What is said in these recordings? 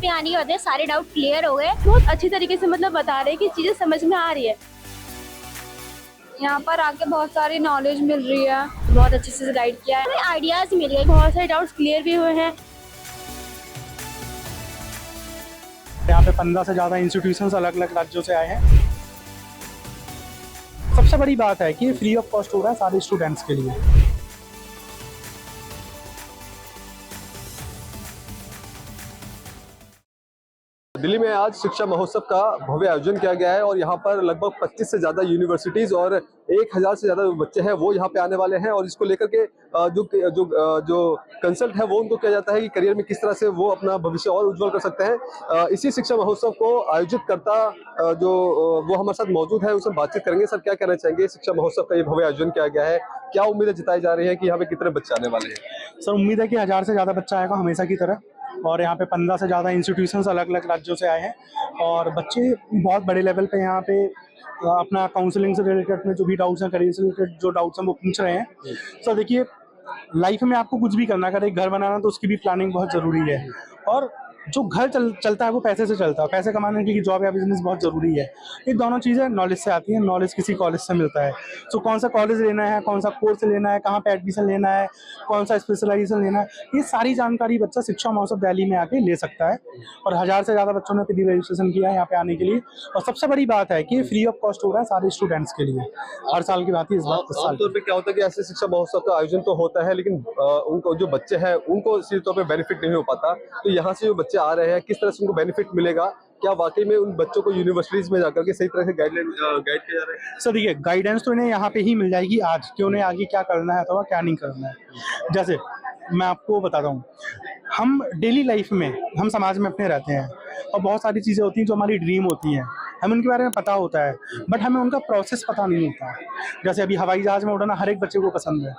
पे आने के बाद सारे डाउट क्लियर हो गए। बहुत अच्छी तरीके से मतलब बता रहे हैं कि चीजें समझ में आ रही है। यहाँ पर आके बहुत सारी नॉलेज मिल रही है, बहुत अच्छे से गाइड किया है, हमें आइडियाज मिल गए, बहुत सारे डाउट्स क्लियर भी हुए हैं। यहाँ पे 15 से ज़्यादा इंस्टीट्यूशंस अलग अलग राज्यों से आए हैं। सबसे बड़ी बात है कि फ्री ऑफ कॉस्ट हो रहा है सारे स्टूडेंट्स के लिए। दिल्ली में आज शिक्षा महोत्सव का भव्य आयोजन किया गया है और यहाँ पर लगभग 25 से ज़्यादा यूनिवर्सिटीज़ और 1000 से ज़्यादा बच्चे हैं वो यहाँ पे आने वाले हैं। और इसको लेकर के जो कंसल्ट है वो उनको किया जाता है कि करियर में किस तरह से वो अपना भविष्य और उज्जवल कर सकते हैं। इसी शिक्षा महोत्सव को आयोजित करता वो हमारे साथ मौजूद है, उससे बातचीत करेंगे। सर, क्या कहना चाहेंगे, शिक्षा महोत्सव का ये भव्य आयोजन किया गया है, क्या उम्मीदें जताई जा रही है कि यहाँ पे कितने बच्चे आने वाले हैं? सर, उम्मीद है कि 1000 से ज़्यादा बच्चा आएगा हमेशा की तरह। और यहाँ पे 15 से ज़्यादा इंस्टीट्यूशंस अलग अलग राज्यों से आए हैं और बच्चे बहुत बड़े लेवल पे यहाँ पे अपना काउंसलिंग से रिलेटेड में जो भी डाउट्स हैं, करियर से रिलेटेड जो डाउट्स हैं वो पूछ रहे हैं। सर देखिए, लाइफ में आपको कुछ भी करना, अगर एक घर बनाना तो उसकी भी प्लानिंग बहुत ज़रूरी है। और जो घर चलता है वो पैसे से चलता है। पैसे कमाने के लिए जॉब या बिजनेस बहुत ज़रूरी है। ये दोनों चीज़ें नॉलेज से आती हैं। नॉलेज किसी कॉलेज से मिलता है। तो कौन सा कॉलेज लेना है, कौन सा कोर्स लेना है, कहाँ पे एडमिशन लेना है, कौन सा स्पेशलाइजेशन लेना है, ये सारी जानकारी बच्चा शिक्षा महोत्सव दिल्ली में आके ले सकता है। और 1000 से ज़्यादा बच्चों ने प्री रजिस्ट्रेशन किया है यहाँ पे आने के लिए। और सबसे बड़ी बात है कि फ्री ऑफ कॉस्ट हो रहा है सारे स्टूडेंट्स के लिए। हर साल की बात है, इस बार आमतौर पे क्या होता है कि ऐसे शिक्षा महोत्सव का आयोजन तो होता है लेकिन उनको जो बच्चे हैं उनको सीधे तौर पे बेनिफिट नहीं हो पाता। तो यहाँ से जो बच्चे आ रहे हैं किस तरह से उनको बेनिफिट मिलेगा? क्या वाकई में उन बच्चों को यूनिवर्सिटीज में जाकर के सही तरह से गाइड किया जा रहा है? सर देखिए, गाइडेंस तो इन्हें यहाँ पे ही मिल जाएगी आज कि उन्हें आगे क्या करना है अथवा क्या नहीं करना है। जैसे मैं आपको बताता हूँ, हम डेली लाइफ में हम समाज में अपने रहते हैं और बहुत सारी चीज़ें होती हैं जो हमारी ड्रीम होती हैं, हमें उनके बारे में पता होता है बट हमें उनका प्रोसेस पता नहीं होता है। जैसे अभी हवाई जहाज़ में उड़ाना हर एक बच्चे को पसंद है।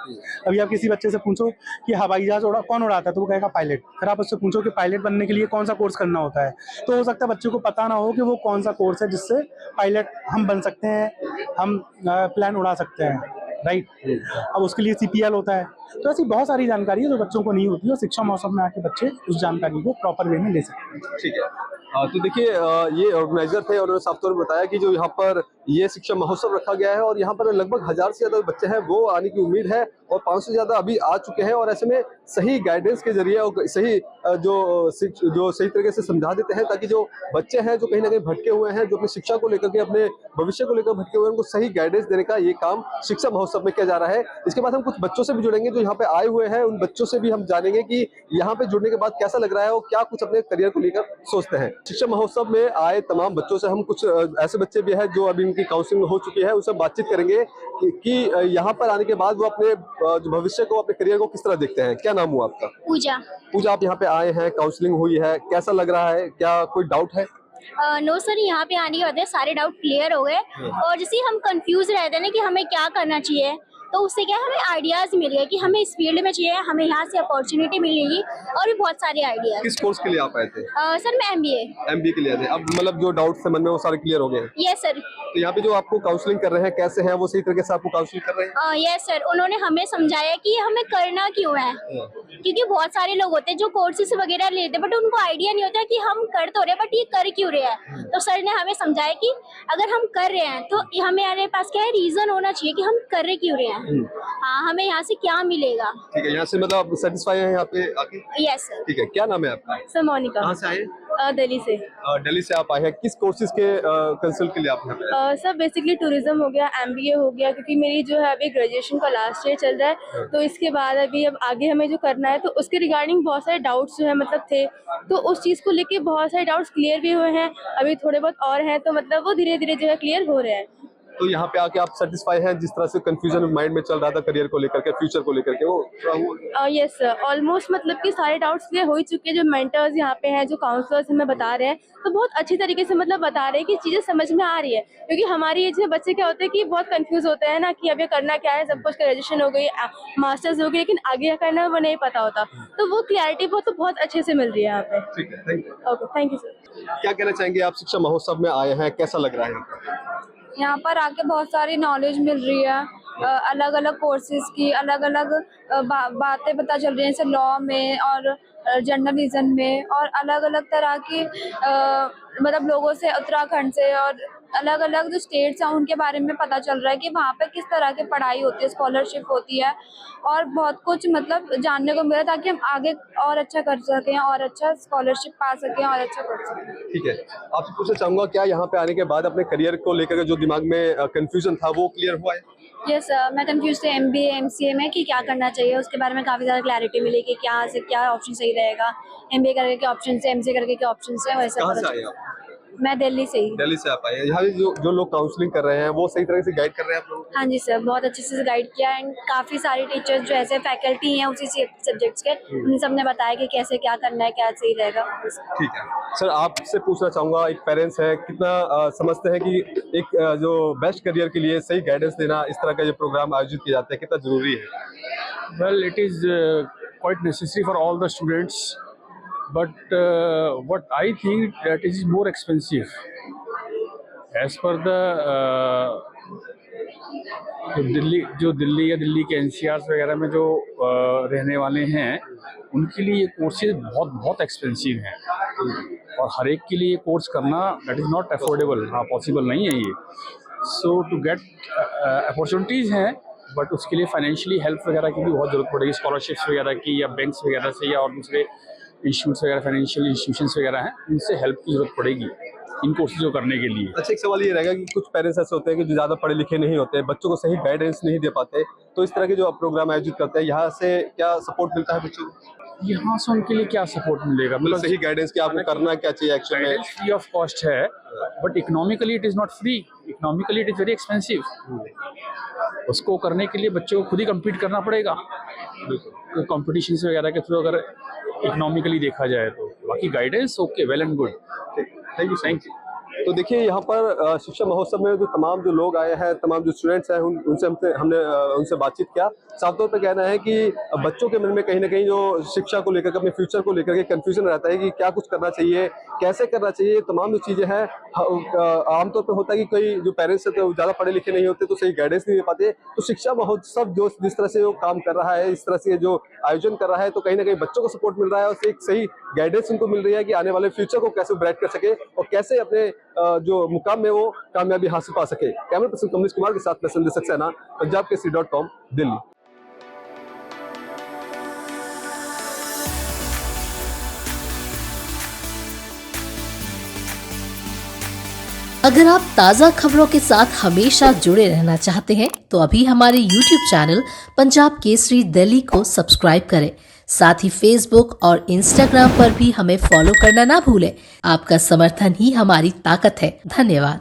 अभी आप किसी बच्चे से पूछो कि हवाई जहाज़ कौन उड़ाता है तो वो कहेगा पायलट। फिर आप उससे पूछो कि पायलट बनने के लिए कौन सा कोर्स करना होता है, तो हो सकता है बच्चे को पता ना हो कि वो कौन सा कोर्स है जिससे पायलट हम बन सकते हैं, हम प्लेन उड़ा सकते हैं, राइट। अब उसके लिए CPL होता है। तो ऐसी बहुत सारी जानकारी है जो बच्चों को नहीं होती है और शिक्षा महोत्सव में आके बच्चे उस जानकारी को प्रॉपर वे में ले सकते हैं। ठीक है। तो देखिए, ये ऑर्गेनाइजर थे और उन्होंने साफ तौर पर बताया कि जो यहाँ पर ये शिक्षा महोत्सव रखा गया है और यहाँ पर लगभग 1000 से ज़्यादा बच्चे हैं वो आने की उम्मीद है और 500 से ज़्यादा अभी आ चुके हैं। और ऐसे में सही गाइडेंस के जरिए और सही जो सही तरीके से समझा देते हैं ताकि जो बच्चे हैं जो कहीं ना कहीं भटके हुए हैं, जो अपनी शिक्षा को लेकर के अपने भविष्य को लेकर भटके हुए हैं, उनको सही गाइडेंस देने का ये काम शिक्षा महोत्सव में किया जा रहा है। इसके बाद हम कुछ बच्चों से भी जुड़ेंगे जो यहाँ पे आए हुए हैं, उन बच्चों से भी हम जानेंगे कि यहाँ पे जुड़ने के बाद कैसा लग रहा है और क्या कुछ अपने करियर को लेकर सोचते हैं। शिक्षा महोत्सव में आए तमाम बच्चों से हम कुछ ऐसे बच्चे भी हैं जो अभी इनकी काउंसलिंग हो चुकी है, उससे बातचीत करेंगे कि यहाँ पर आने के बाद वो अपने भविष्य को, अपने करियर को किस तरह देखते हैं। क्या नाम हुआ आपका? पूजा, आप यहाँ पे आए हैं, काउंसलिंग हुई है, कैसा लग रहा है? क्या कोई डाउट है? नो सर, यहाँ पे आने के बाद सारे डाउट क्लियर हो गए। और जैसे हम कंफ्यूज रहते हैं ना कि हमें क्या करना चाहिए, तो उससे क्या हमें आइडियाज मिल गए कि हमें इस फील्ड में चाहिए, हमें यहाँ से अपॉर्चुनिटी मिलेगी और भी बहुत सारे आइडियाज। किस कोर्स के लिए आप आए थे? सर मैं MBA के लिए आए थे। अब मतलब जो डाउट्स थे मन में वो सारे क्लियर हो गए हैं? Yes sir. तो यहाँ पे जो आपको काउंसलिंग कर रहे हैं कैसे हैं, वो सही तरीके से आपको काउंसलिंग कर रहे हैं? यस सर, उन्होंने हमें समझाया कि हमें करना क्यों है, क्योंकि बहुत सारे लोग होते हैं जो कोर्सेज वगैरह लेते हैं बट उनको आइडिया नहीं होता कि हम कर तो रहे हैं बट ये कर क्यों रहे हैं। तो सर ने हमें समझाया कि अगर हम कर रहे हैं तो हमारे पास क्या है, रीजन होना चाहिए कि हम कर रहे क्यों रहे हैं। हाँ, हमें यहाँ से क्या मिलेगा। ठीक है, यहाँ से मतलब आप सेटिस्फाई हैं यहाँ पे आके? Yes sir. ठीक है, क्या नाम है आपका? सर मोनिका। कहाँ से आए? दिल्ली से। दिल्ली से आप आए हैं, किस कोर्सेज के कंसल्ट के लिए आप यहाँ पे आए? सर बेसिकली टूरिज्म हो गया, MBA हो गया, क्योंकि मेरी जो है अभी ग्रेजुएशन का लास्ट ईयर चल रहा है। तो इसके बाद अभी अब आगे हमें जो करना है तो उसके रिगार्डिंग बहुत सारे डाउट्स जो है मतलब थे, तो उस चीज़ को लेके बहुत सारे डाउट्स क्लियर भी हुए हैं, अभी थोड़े बहुत और हैं, तो मतलब वो धीरे धीरे जो है क्लियर हो रहे हैं। तो यहाँ पे आके आप सेटिस्फाई हैं जिस तरह से कंफ्यूजन माइंड में चल रहा था करियर को लेकर के, फ्यूचर को लेकर के, वो यस सर, ऑलमोस्ट मतलब कि सारे डाउट्स क्लियर हो ही चुके हैं। जो मेंटर्स यहाँ पे हैं, जो काउंसलर्स हमें बता रहे हैं, तो बहुत अच्छी तरीके से मतलब बता रहे हैं कि चीज़ें समझ में आ रही है। क्योंकि हमारी एज में बच्चे क्या होते हैं कि बहुत कंफ्यूज होते हैं ना कि अब ये करना क्या है, सब कुछ ग्रेजुएशन हो गई, मास्टर्स हो गई, लेकिन आगे क्या करना है वो नहीं पता होता। तो वो क्लैरिटी बहुत अच्छे से मिल रही है यहाँ पे। ठीक है, thank you. Okay, thank you sir. क्या कहना चाहेंगे आप, शिक्षा महोत्सव में आए हैं, कैसा लग रहा है? यहाँ पर आके बहुत सारी नॉलेज मिल रही है, अलग अलग कोर्सेज की अलग अलग बातें पता चल रही हैं, जैसे लॉ में और जर्नलिज्म में, और अलग अलग तरह के मतलब लोगों से, उत्तराखंड से और अलग अलग जो स्टेट्स हैं उनके बारे में पता चल रहा है कि वहाँ पे किस तरह की पढ़ाई होती है, स्कॉलरशिप होती है, और बहुत कुछ मतलब जानने को मिला, ताकि हम आगे और अच्छा कर सकें और अच्छा स्कॉलरशिप पा सकें और अच्छा कर सकें। ठीक है, आपसे पूछना चाहूँगा, क्या यहाँ पे आने के बाद अपने करियर को लेकर जो दिमाग में कंफ्यूजन था वो क्लियर हुआ है? यस मैं कंफ्यूज थी MBA MCA में कि क्या करना चाहिए, उसके बारे में काफ़ी ज़्यादा क्लैरिटी मिली कि क्या से क्या ऑप्शन सही रहेगा, MBA करके क्या ऑप्शन है, MCA करके क्या ऑप्शन है, वैसे कहाँ पता से आए चला। आप? मैं दिल्ली से ही। दिल्ली से आप आए हैं। यहाँ पे जो लोग काउंसलिंग कर रहे हैं वो सही तरह से गाइड कर रहे हैं आप लोगों को? हाँ जी सर, बहुत अच्छे से गाइड किया, एंड काफ़ी सारे टीचर्स जो ऐसे फैकल्टी हैं उसी सब्जेक्ट्स के, उन सब ने बताया कि कैसे क्या करना है, क्या सही रहेगा। ठीक है सर, आपसे पूछना चाहूँगा, एक पेरेंट्स है, कितना समझते हैं कि एक जो बेस्ट करियर के लिए सही गाइडेंस देना, इस तरह का जो प्रोग्राम आयोजित किए जाते हैं, कितना ज़रूरी है? Well, it is quite necessary for all the students, but what I think that it is more expensive. As per the जो दिल्ली या दिल्ली के NCRs वगैरह में जो रहने वाले हैं, उनके लिए ये कोर्सेज बहुत एक्सपेंसिव हैं, और हर एक के लिए ये कोर्स करना दैट इज़ नॉट अफोर्डेबल, हाँ पॉसिबल नहीं है ये। सो टू गेट अपॉर्चुनिटीज़ हैं, बट उसके लिए फाइनेंशियली हेल्प वगैरह की भी बहुत ज़रूरत पड़ेगी, स्कॉलरशिप्स वगैरह की, या बैंक्स वगैरह से, या और दूसरे इंस्टीट्यूट्स वगैरह, फाइनेंशियल इंस्टीट्यूशंस वगैरह हैं, इनसे हेल्प की ज़रूरत पड़ेगी इन कोर्सेज को करने के लिए। अच्छा, एक सवाल ये रहेगा कि कुछ पेरेंट्स ऐसे होते हैं कि जो ज़्यादा पढ़े लिखे नहीं होते, बच्चों को सही गाइडेंस नहीं दे पाते, तो इस तरह के जो आप प्रोग्राम आयोजित करते हैं, यहाँ से क्या सपोर्ट मिलता है बच्चों को? यहाँ से उनके लिए क्या सपोर्ट मिलेगा? मतलब सही गाइडेंस कि आपको करना क्या चाहिए एक्चुअल में? फ्री ऑफ कॉस्ट है, but economically it is not free, economically it is very expensive. उसको करने के लिए बच्चों को खुद ही कम्पीट करना पड़ेगा, तो कॉम्पिटिशन्स वगैरह के थ्रू अगर इकोनॉमिकली देखा जाए तो। बाकी guidance okay, well and good. Thank you. तो देखिए, यहाँ पर शिक्षा महोत्सव में जो तमाम जो लोग आए हैं, तमाम जो स्टूडेंट्स हैं, उनसे हमने उनसे बातचीत किया। साफ तौर पे कहना है कि बच्चों के मन में कहीं ना कहीं जो शिक्षा को लेकर, अपने फ्यूचर को लेकर के कंफ्यूजन रहता है कि क्या कुछ करना चाहिए, कैसे करना चाहिए, तमाम जो चीज़ें हैं। आमतौर पर होता है कि कई जो पेरेंट्स हैं तो ज़्यादा पढ़े लिखे नहीं होते, तो सही गाइडेंस नहीं दे पाते। तो शिक्षा महोत्सव जो जिस तरह से वो काम कर रहा है, इस तरह से जो आयोजन कर रहा है, तो कहीं ना कहीं बच्चों को सपोर्ट मिल रहा है, और एक सही गाइडेंस उनको मिल रही है कि आने वाले फ्यूचर को कैसे ब्राइट कर सके और कैसे अपने जो मुकाम में वो कामयाबी हासिल पा सके। कैमरा पर्सन कमलेश कुमार के साथ मैं संजय सक्सेना, पंजाब केसरी.com, दिल्ली। अगर आप ताज़ा खबरों के साथ हमेशा जुड़े रहना चाहते हैं तो अभी हमारे YouTube चैनल पंजाब केसरी दिल्ली को सब्सक्राइब करें। साथ ही Facebook और Instagram पर भी हमें फॉलो करना ना भूलें। आपका समर्थन ही हमारी ताकत है। धन्यवाद।